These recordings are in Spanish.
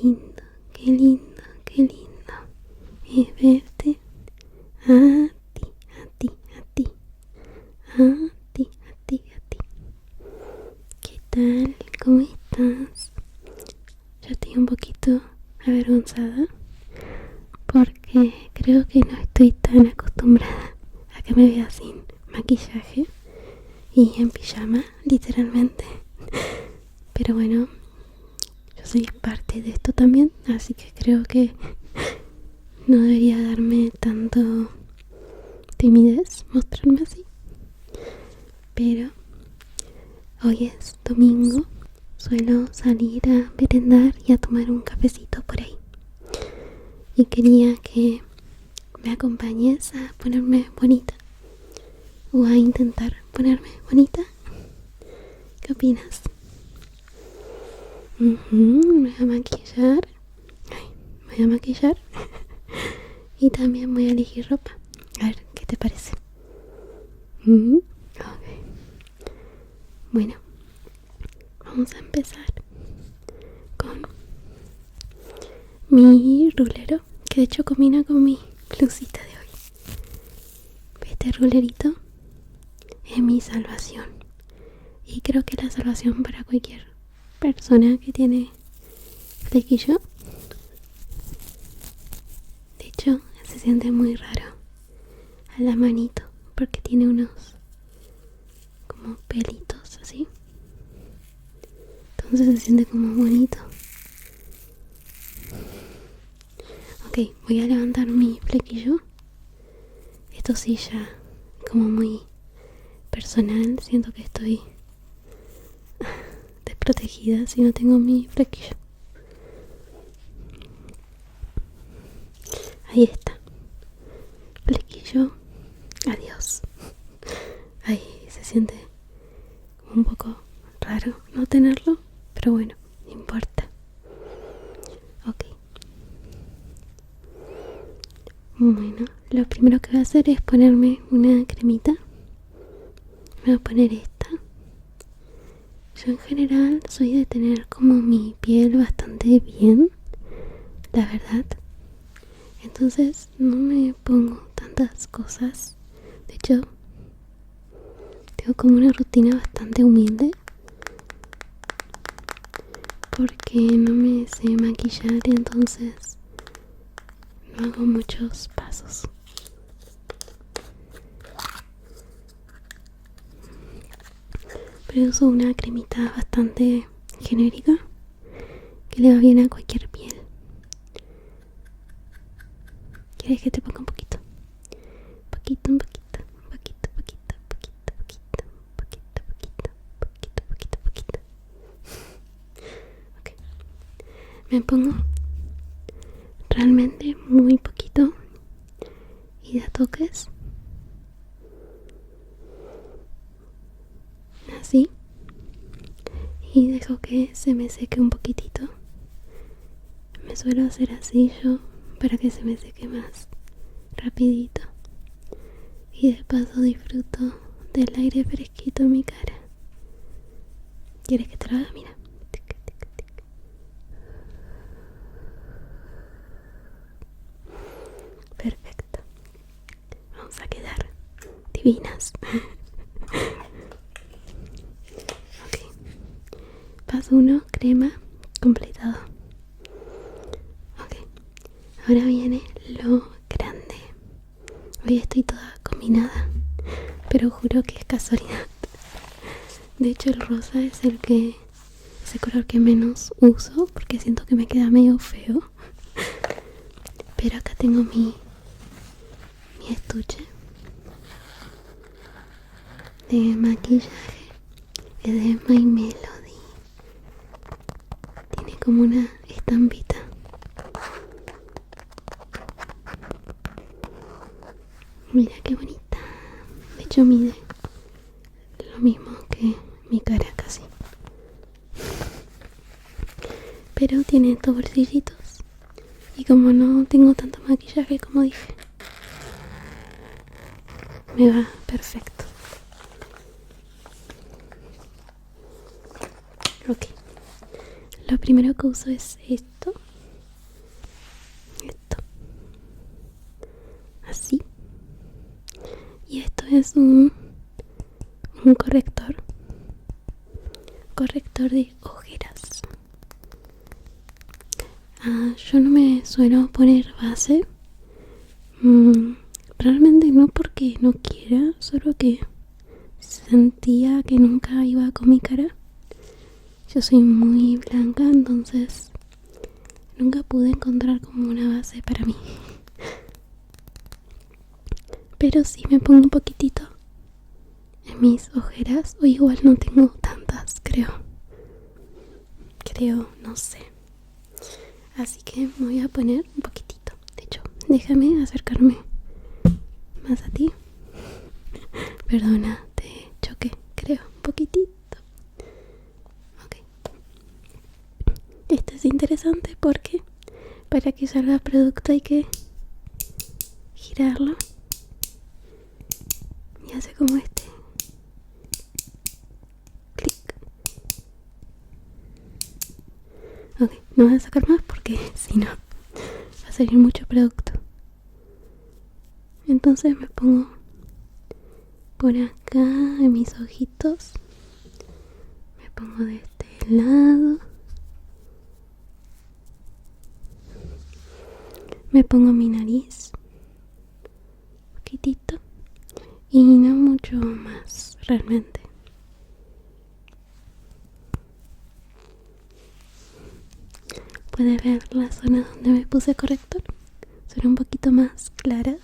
lindo, qué lindo, qué lindo es verte a ti, a ti, a ti, a ti, a ti, a ti. ¿Qué tal? ¿Cómo estás? Yo estoy un poquito avergonzada porque creo que no estoy tan acostumbrada a que me vea sin maquillaje y en pijama, literalmente. Pero bueno, yo soy parte de esto también, así que creo que no debería darme tanto timidez mostrarme así. Pero hoy es domingo, suelo salir a merendar y a tomar un cafecito por ahí. Y quería que me acompañes a ponerme bonita o a intentar ponerme bonita. ¿Qué opinas? Me voy a maquillar. Me voy a maquillar. Y también voy a elegir ropa. A ver, ¿qué te parece? Okay. Bueno, vamos a empezar con mi rulero, que de hecho combina con mi blusita de hoy. Este rulerito es mi salvación. Y creo que es la salvación para cualquier persona que tiene flequillo. De hecho, se siente muy raro a la manito porque tiene unos como pelitos así. Entonces se siente como bonito. Ok, voy a levantar mi flequillo. Esto sí ya como muy personal. Siento que estoy desprotegida si no tengo mi flequillo. Ahí está. Flequillo. Adiós. Ay, se siente un poco raro no tenerlo, pero bueno, no importa. Ok. Bueno, lo primero que voy a hacer es ponerme una cremita. Me voy a poner esta. Yo en general soy de tener como mi piel bastante bien, la verdad. Entonces no me pongo tantas cosas. De hecho, tengo como una rutina bastante humilde porque no me sé maquillar, entonces no hago muchos pasos. Pero uso una cremita bastante genérica que le va bien a cualquier piel. ¿Quieres que te ponga un poquito? Poquito, un poquito, un poquito, poquito, poquito, poquito, poquito, poquito, poquito, poquito, poquito. Ok. Me pongo realmente muy poquito y da toques. Así. Y dejo que se me seque un poquitito. Me suelo hacer así yo para que se me seque más rapidito. Y de paso disfruto del aire fresquito en mi cara. ¿Quieres que te lo haga? Mira. Perfecto. Vamos a quedar divinas. Ok. Paso 1, crema completado. Ok. Ahora viene lo grande. Hoy estoy toda combinada, pero juro que es casualidad. De hecho el rosa es el color que menos uso porque siento que me queda medio feo. Pero acá tengo mi estuche de maquillaje. Es de My Melody. Tiene como una estampita. Mira qué bonita. De hecho mide lo mismo que mi cara casi. Pero tiene estos bolsillitos. Y como no tengo tanto maquillaje como dije, me va perfecto. Ok. Lo primero que uso es esto. es un corrector de ojeras. Yo no me suelo poner base. Realmente no porque no quiera, solo que sentía que nunca iba con mi cara. Yo soy muy blanca, entonces nunca pude encontrar como una base para mí. Pero sí me pongo un poquitito en mis ojeras, o igual no tengo tantas, creo, no sé. Así que me voy a poner un poquitito. De hecho, déjame acercarme más a ti. Perdona, te choqué, creo, un poquitito. Ok. Esto es interesante porque para que salga el producto hay que girarlo. Y hace como este clic. Ok, no voy a sacar más porque si no va a salir mucho producto. Entonces me pongo por acá en mis ojitos. Me pongo de este lado. Me pongo mi nariz. Un poquitito. Y no mucho más, realmente. Puedes ver la zona donde me puse corrector. Son un poquito más claras.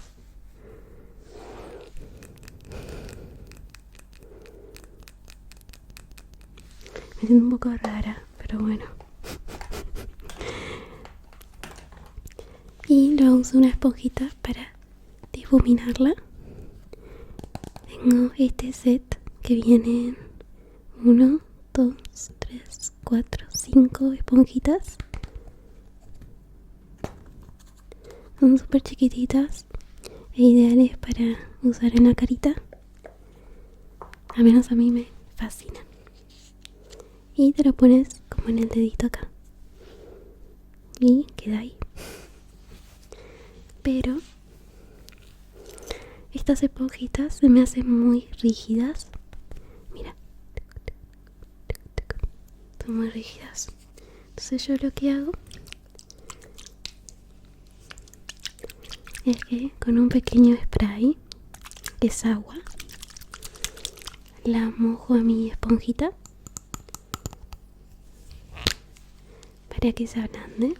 Me siento un poco rara, pero bueno. Y luego uso una esponjita para difuminarla. Tengo este set que vienen 1, 2, 3, 4, 5 esponjitas. Son súper chiquititas e ideales para usar en la carita. Al menos a mí me fascinan. Y te lo pones como en el dedito acá. Y queda ahí. Pero estas esponjitas se me hacen muy rígidas. Mira. Son muy rígidas. Entonces yo lo que hago es que con un pequeño spray, que es agua, la mojo a mi esponjita para que se ablande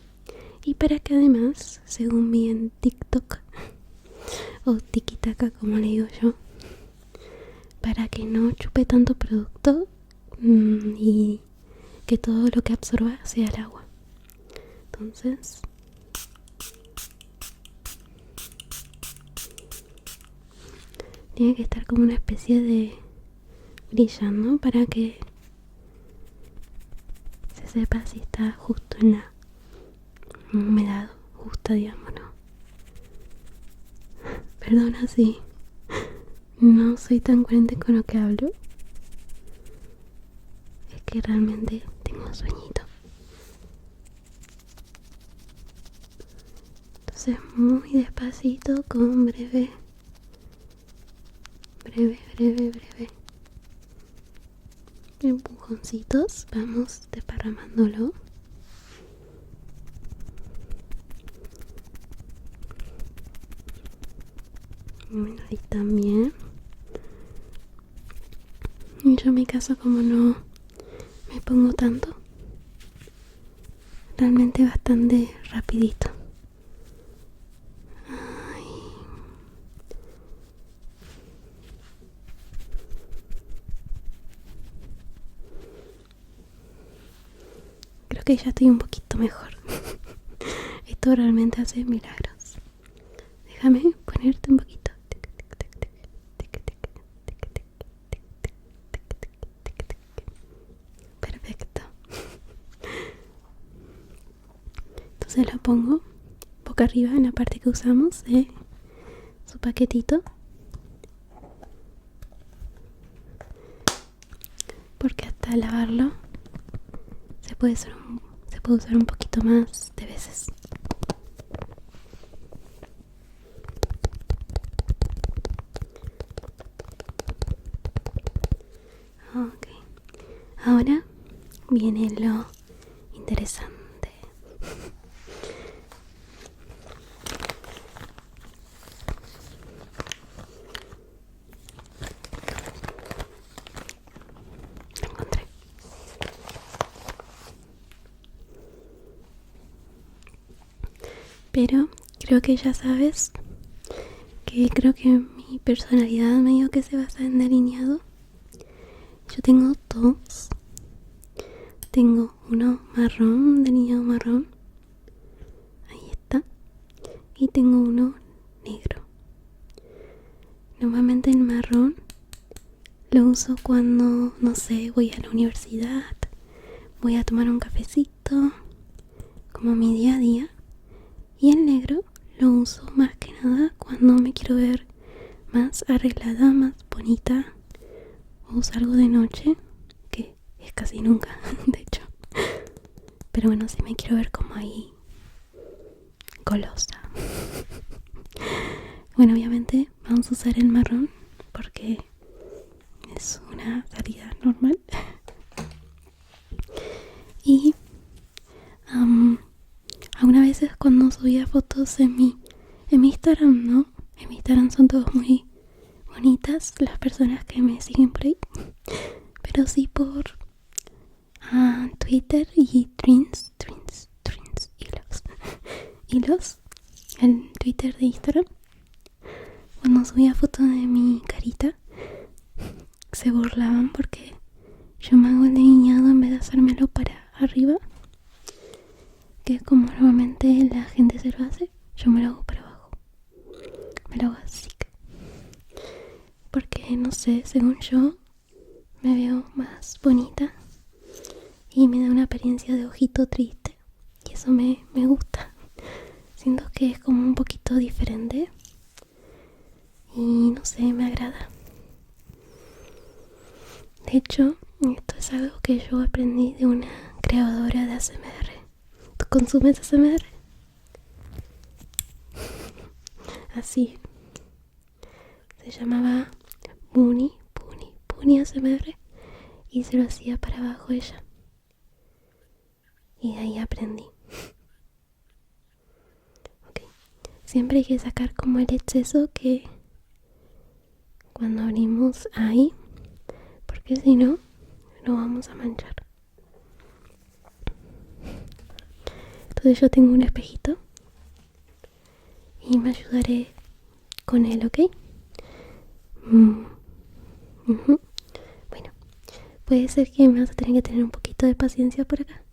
y para que además, según vi en TikTok o tiki-taka como le digo yo, para que no chupe tanto producto y que todo lo que absorba sea el agua. Entonces tiene que estar como una especie de brillando para que se sepa si está justo en la humedad justa, digamos, ¿no? Perdona si no soy tan coherente con lo que hablo. Es que realmente tengo sueñito. Entonces muy despacito, con breve empujoncitos, vamos desparramándolo. Bueno, ahí también. Y yo en mi caso, como no me pongo tanto, realmente bastante rapidito. Creo que ya estoy un poquito mejor. Esto realmente hace milagros. Déjame ponerte un poquito. Perfecto. Entonces lo pongo boca arriba en la parte que usamos de su paquetito. Porque hasta lavarlo se puede usar un poquito más de veces. ahora viene lo interesante. Lo encontré. Pero creo que ya sabes que creo que mi personalidad medio que se basa en delineado. Yo tengo dos. Tengo uno marrón, delineado marrón. Ahí está. Y tengo uno negro. Normalmente el marrón lo uso cuando, no sé, voy a la universidad, voy a tomar un cafecito, como mi día a día. Y el negro lo uso más que nada cuando me quiero ver más arreglada, más bonita, o salgo de noche, que es casi nunca, de hecho. Pero bueno, si me quiero ver como ahí golosa. Bueno, obviamente vamos a usar el marrón porque es una salida normal. Y algunas veces cuando subía fotos en mi Instagram, ¿no? En mi Instagram son todos muy bonitas las personas que me siguen por ahí. Pero sí por Twitter y Threads, hilos, el Twitter de Instagram. Cuando subía fotos de mi carita, se burlaban porque yo me hago el delineado en vez de hacérmelo para arriba, que es como normalmente la gente se lo hace. Yo me lo hago para abajo, me lo hago así, porque no sé, según yo me veo más bonita y me da una apariencia de ojito triste, y eso me gusta. Siento que es como un poquito diferente y no sé, me agrada. De hecho, esto es algo que yo aprendí de una creadora de ASMR. ¿Tú consumes ASMR? Así. Se llamaba Puni ASMR y se lo hacía para abajo ella. Y de ahí aprendí. Ok. Siempre hay que sacar como el exceso que cuando abrimos ahí, porque si no, lo vamos a manchar. Entonces yo tengo un espejito y me ayudaré con él, ¿ok? Bueno, puede ser que me vas a tener que tener un poquito de paciencia por acá,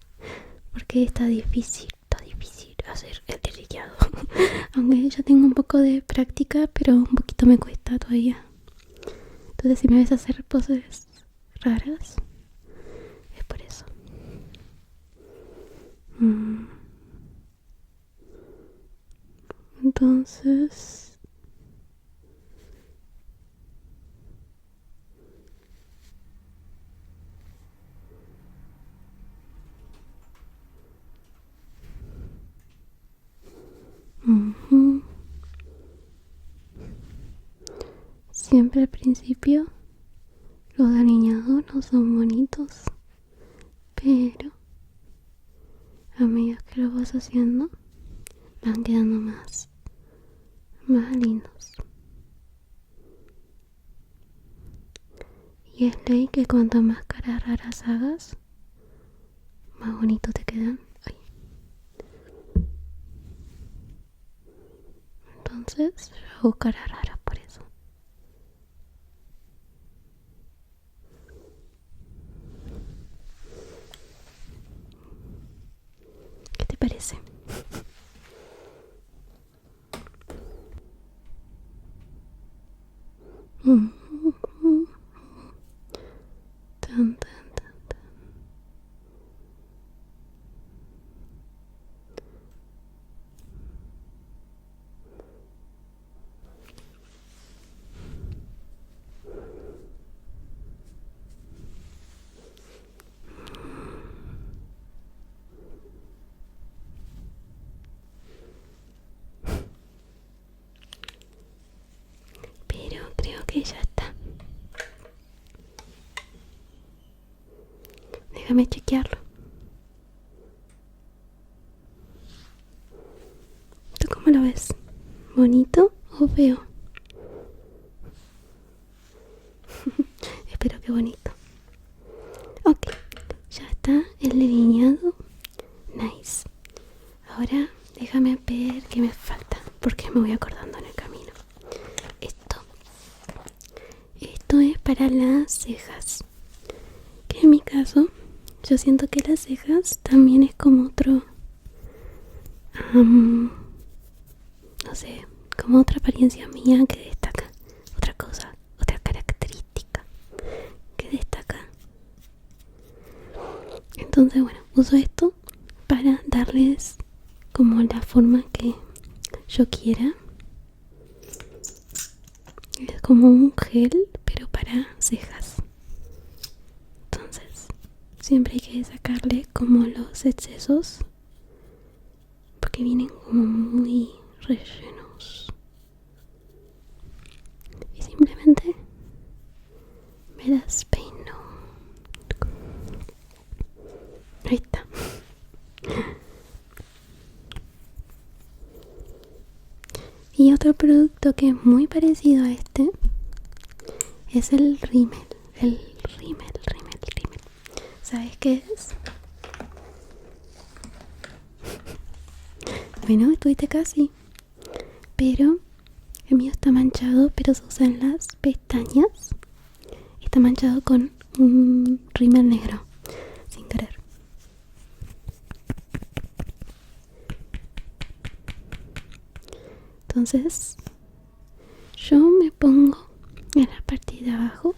porque está difícil hacer el delineado. Aunque ya tengo un poco de práctica, pero un poquito me cuesta todavía. Entonces si me ves hacer poses raras, es por eso. Entonces siempre al principio los delineados no son bonitos, pero a medida que lo vas haciendo van quedando más lindos. Y es ley que cuanto más caras raras hagas, más bonito te quedan. Ay. Entonces yo hago caras raras por eso. ¿Qué te parece? Tan, tan, tan, tan. Pero creo que ya está. Déjame chequearlo. ¿Tú cómo lo ves? ¿Bonito o feo? Espero que bonito. Ok, ya está el delineado. Nice. Ahora déjame ver qué me falta, porque me voy acordando en el camino. Esto es para las cejas. Que en mi caso, yo siento que las cejas también es como otro, no sé, como otra apariencia mía que destaca. Otra cosa, otra característica que destaca. Entonces, bueno, uso esto para darles como la forma que yo quiera. Es como un gel, pero para cejas. Entonces, siempre hay que sacarle como los excesos, porque vienen como muy rellenos. Y simplemente me las peino. Ahí está. Y otro producto que es muy parecido a este es el rímel. El rímel. ¿Sabes qué es? Bueno, estuviste casi. Pero el mío está manchado, pero se usa en las pestañas. Está manchado con un rímel negro, sin querer. Entonces, yo me pongo en la parte de abajo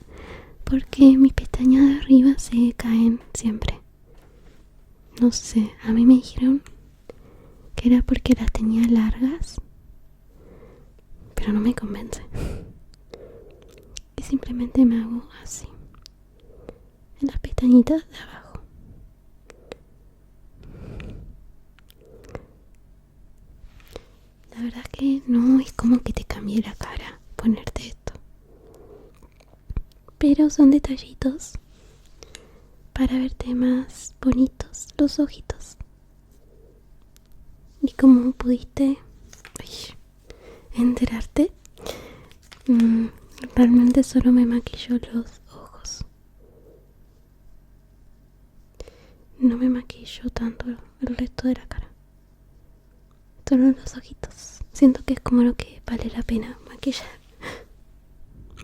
porque mis pestañas de arriba se caen siempre. No sé, a mí me dijeron que era porque las tenía largas, pero no me convence. Y simplemente me hago así, en las pestañitas de abajo. La verdad que no es como que te cambie la cara ponerte esto, pero son detallitos para verte más bonitos los ojitos. Y como pudiste enterarte, realmente solo me maquillo los ojos. No me maquillo tanto el resto de la cara, solo los ojitos. Siento que es como lo que vale la pena maquillar.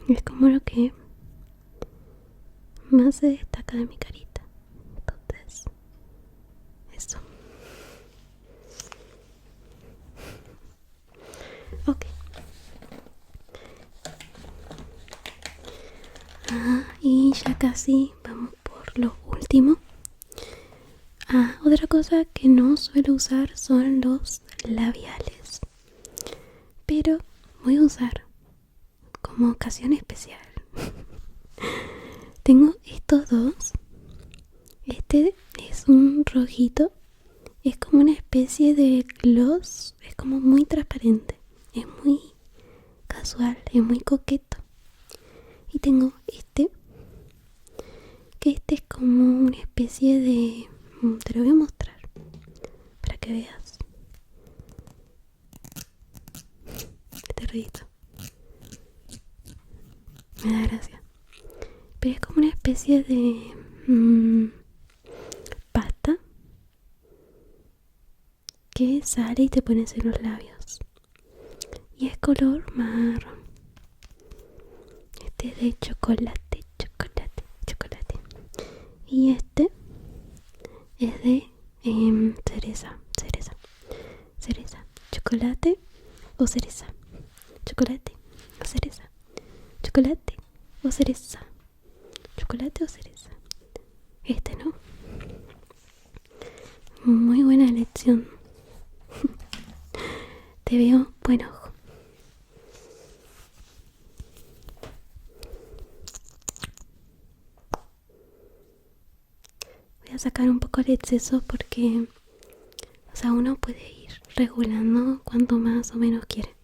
Es como lo que más se destaca de mi carita. Entonces, eso. Ok. Y ya casi vamos por lo último. Otra cosa que no suelo usar son los labiales, pero voy a usar como ocasión especial. Tengo estos dos. Este es un rojito, es como una especie de gloss, es como muy transparente, es muy casual, es muy coqueto. Y tengo este, que este es como una especie de... te lo voy a mostrar para que veas este rojito. Me da gracia, pero es como una especie de pasta que sale y te pones en los labios, y es color marrón. Este es de chocolate. Y este es de cereza, chocolate o cereza, chocolate o cereza, chocolate o cereza, chocolate o cereza. Este, ¿no? Muy buena elección. Te veo buen ojo. Voy a sacar un poco el exceso porque, o sea, uno puede ir regulando cuanto más o menos quiere.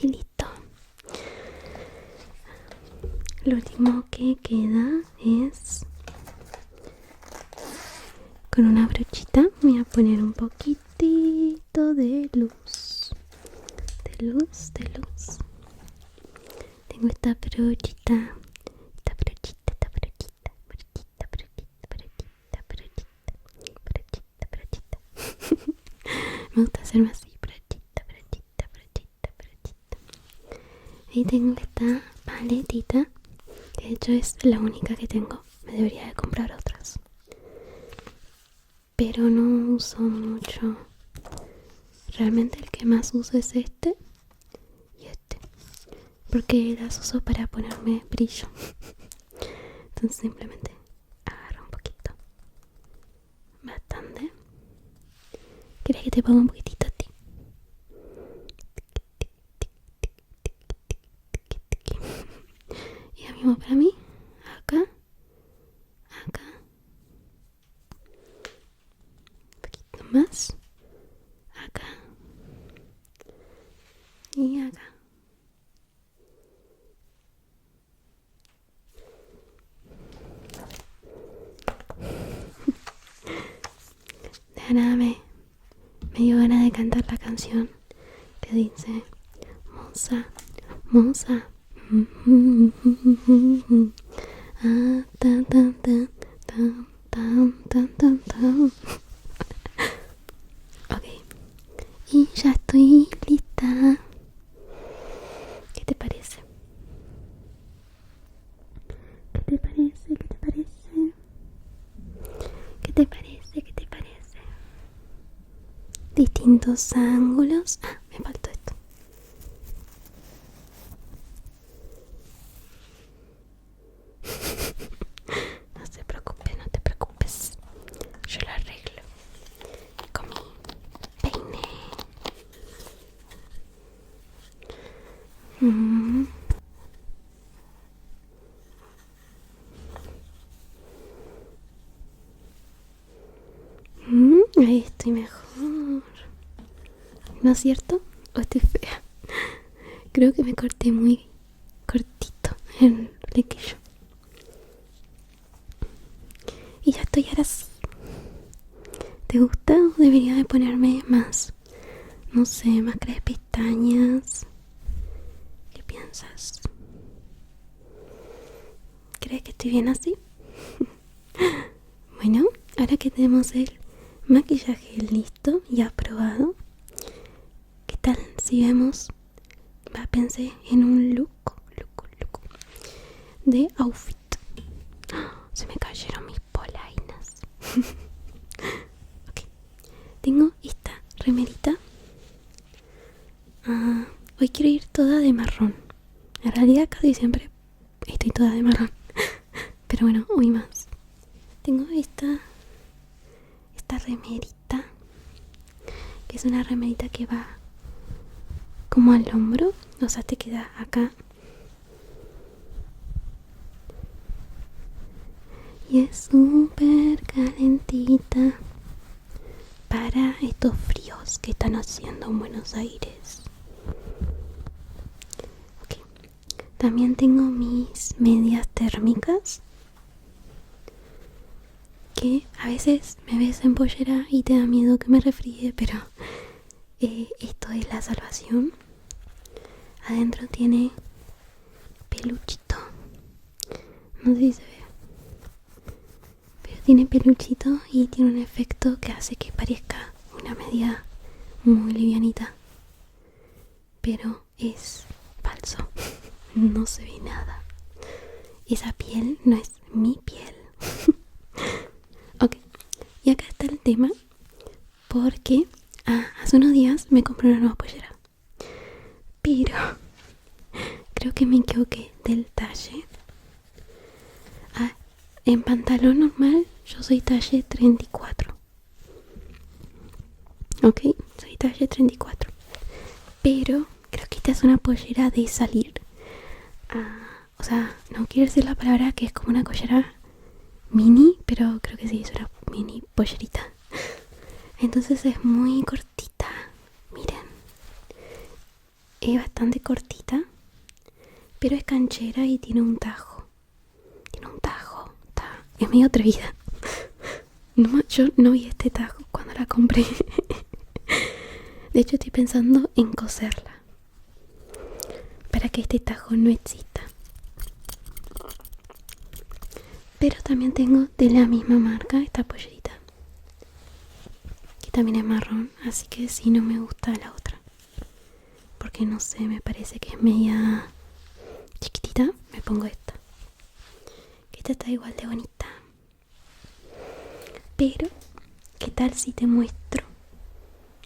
Y listo. Lo último que queda es con una brochita. Voy a poner un poquitito de luz. De luz, de luz. Tengo esta brochita. Esta brochita, esta brochita. Brochita, brochita, brochita, brochita. Brochita, brochita. Me gusta hacerme así. Brochita, brochita, brochita, brochita. Ahí tengo esta paletita. De hecho es la única que tengo. Me debería de comprar otras. Pero no uso mucho. Realmente el que más uso es este y este. Porque las uso para ponerme brillo. Entonces simplemente agarro un poquito. Bastante. ¿Quieres que te ponga un poquitito a ti? Y lo mismo para mí. Acá. Acá. Un poquito más. Acá. Y acá. De nada me dio ganas de cantar la canción que dice Monza, Monza. Ah, tan, tan, tan, tan, tan, tan, tan, tan. Ok. Y ya estoy lista. ¿Qué te parece? ¿Qué te parece? ¿Qué te parece? ¿Qué te parece? ¿Qué te parece? Distintos ángulos. Ah, me faltó esto. No se preocupe, no te preocupes. Yo lo arreglo con mi peine. Ahí estoy mejor. ¿No es cierto? ¿O estoy fea? Creo que me corté muy cortito el flequillo. Y ya estoy ahora sí. ¿Te gusta o debería de ponerme más? No sé, máscara de pestañas. ¿Qué piensas? ¿Crees que estoy bien así? Bueno, ahora que tenemos el maquillaje listo y aprobado, ¿qué tal si vemos? Pensé en un look de outfit. Se me cayeron mis polainas. Ok, tengo esta remerita. Hoy quiero ir toda de marrón. En realidad casi siempre estoy toda de marrón. Pero bueno, hoy más. Tengo esta remerita, que es una remerita que va como al hombro. O sea, te queda acá. Y es súper calentita para estos fríos que están haciendo en Buenos Aires. Okay. También tengo mis medias térmicas, que a veces me ves en pollera y te da miedo que me resfríe, pero esto es la salvación. Adentro tiene peluchito. No sé si se ve, pero tiene peluchito y tiene un efecto que hace que parezca una media muy livianita, pero es falso. No se ve nada. Esa piel no es mi piel. Ok, y acá está el tema, porque hace unos días me compré una nueva pollera, pero creo que me equivoqué del talle. En pantalón normal yo soy talle 34. Ok, soy talle 34. Pero creo que esta es una pollera de salir. O sea, no quiero decir la palabra, que es como una pollera mini, pero creo que sí, es una mini pollerita. Entonces es muy cortita. Miren. es bastante cortita, pero es canchera y tiene un tajo. Es medio atrevida. No, yo no vi este tajo cuando la compré. De hecho, estoy pensando en coserla para que este tajo no exista. Pero también tengo de la misma marca esta pollerita, que también es marrón, así que sí, no me gusta la otra, porque no sé, me parece que es media chiquitita. Me pongo esta, que esta está igual de bonita. Pero ¿qué tal si te muestro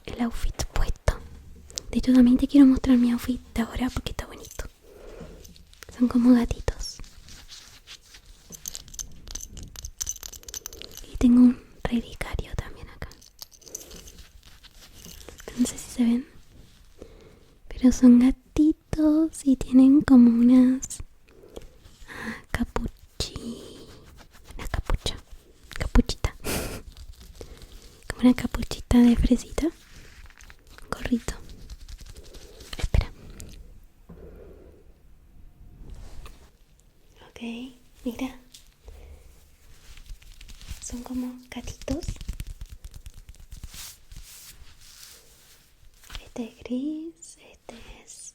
el outfit puesto? De hecho, también te quiero mostrar mi outfit de ahora porque está bonito. Son como gatitos. Y tengo un relicario también acá. No sé si se ven, pero son gatitos y tienen como unas capuchita, como una capuchita de fresita, gorrito. Espera. Ok, mira, son como gatitos. Este es gris, este es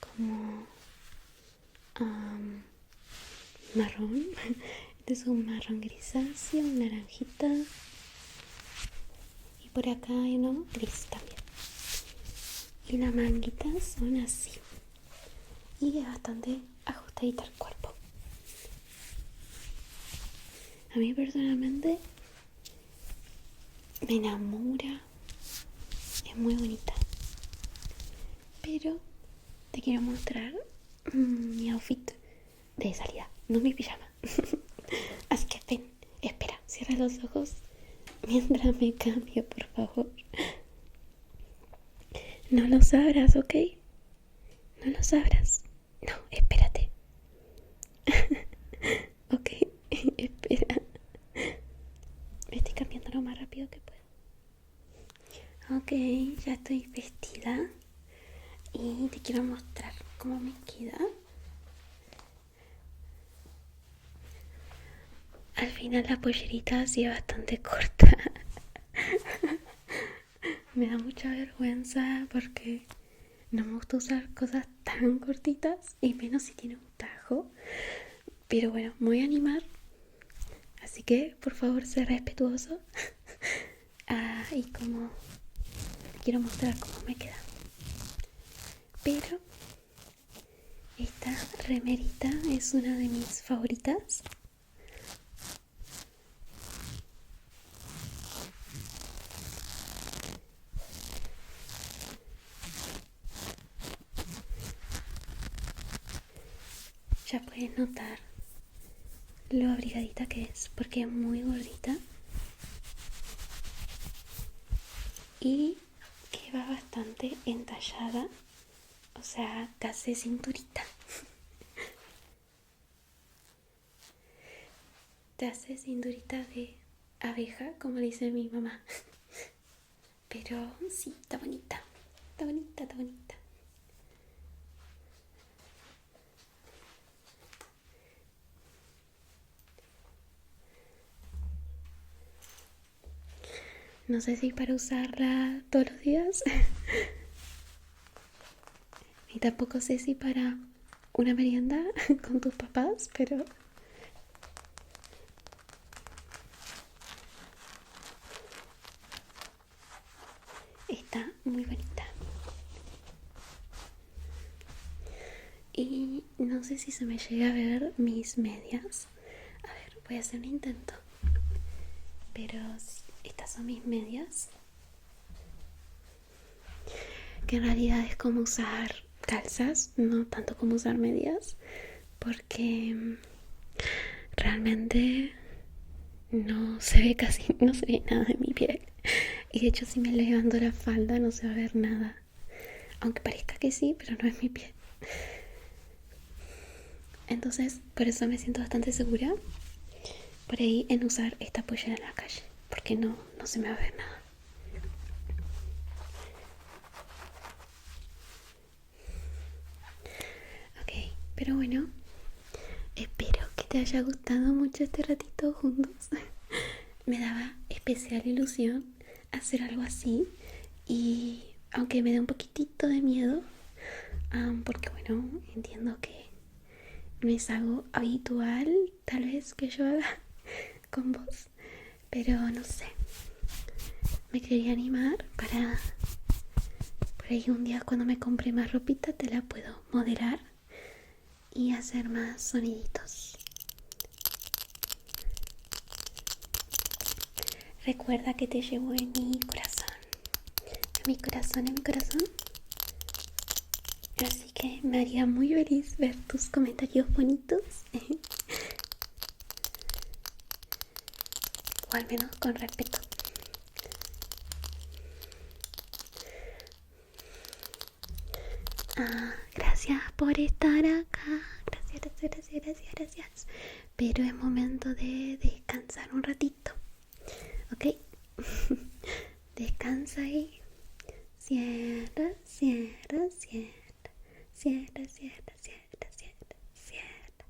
como marrón. Este es un marrón grisáceo, un naranjita. Y por acá hay uno gris también. Y las manguitas son así. Y es bastante ajustadita al cuerpo. A mí personalmente me enamora. Es muy bonita. Pero te quiero mostrar mi outfit de salida, no mi pijama. Así que ven, espera, cierra los ojos mientras me cambio, por favor. No los abras, ¿ok? No los abras. No, espérate. Ok, espera. Me estoy cambiando lo más rápido que puedo. Ok, ya estoy vestida. Y te quiero mostrar cómo me queda. Al final la pollerita ha sido bastante corta. Me da mucha vergüenza porque no me gusta usar cosas tan cortitas y menos si tiene un tajo. Pero bueno, me voy a animar. Así que por favor sé respetuoso. Y como quiero mostrar cómo me queda. Pero esta remerita es una de mis favoritas. Ya puedes notar lo abrigadita que es, porque es muy gordita y que va bastante entallada, o sea, casi cinturita. Te hace cinturita de abeja, como dice mi mamá. Pero sí, está bonita, está bonita, está bonita. No sé si para usarla todos los días. Y tampoco sé si para una merienda con tus papás, pero está muy bonita. Y no sé si se me llega a ver mis medias. A ver, voy a hacer un intento. Pero estas son mis medias, que en realidad es como usar calzas, no tanto como usar medias, porque realmente no se ve casi, no se ve nada de mi piel. Y de hecho si me levanto la falda no se va a ver nada, aunque parezca que sí, pero no es mi piel. Entonces por eso me siento bastante segura por ahí en usar esta pollera en la calle, porque no se me va a ver nada. Pero bueno, espero que te haya gustado mucho este ratito juntos. Me daba especial ilusión hacer algo así. Y aunque me da un poquitito de miedo, porque bueno, entiendo que no es algo habitual, tal vez que yo haga con vos. Pero no sé, me quería animar para por ahí un día cuando me compre más ropita te la puedo modelar y hacer más soniditos. Recuerda que te llevo en mi corazón, en mi corazón, en mi corazón. Así que me haría muy feliz ver tus comentarios bonitos. O al menos con respeto. Gracias por estar acá. Gracias, gracias, gracias, gracias, gracias. Pero es momento de descansar un ratito. ¿Ok? Descansa y cierra, cierra, cierra. Cierra, cierra, cierra, cierra, cierra.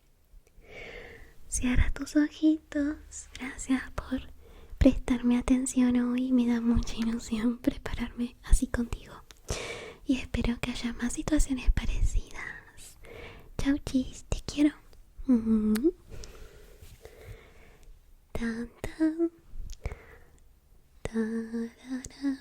Cierra tus ojitos. Gracias por prestarme atención hoy. Me da mucha ilusión prepararme así contigo. Y espero que haya más situaciones parecidas. Chau, chis, te quiero. Tan, tan. Tarara.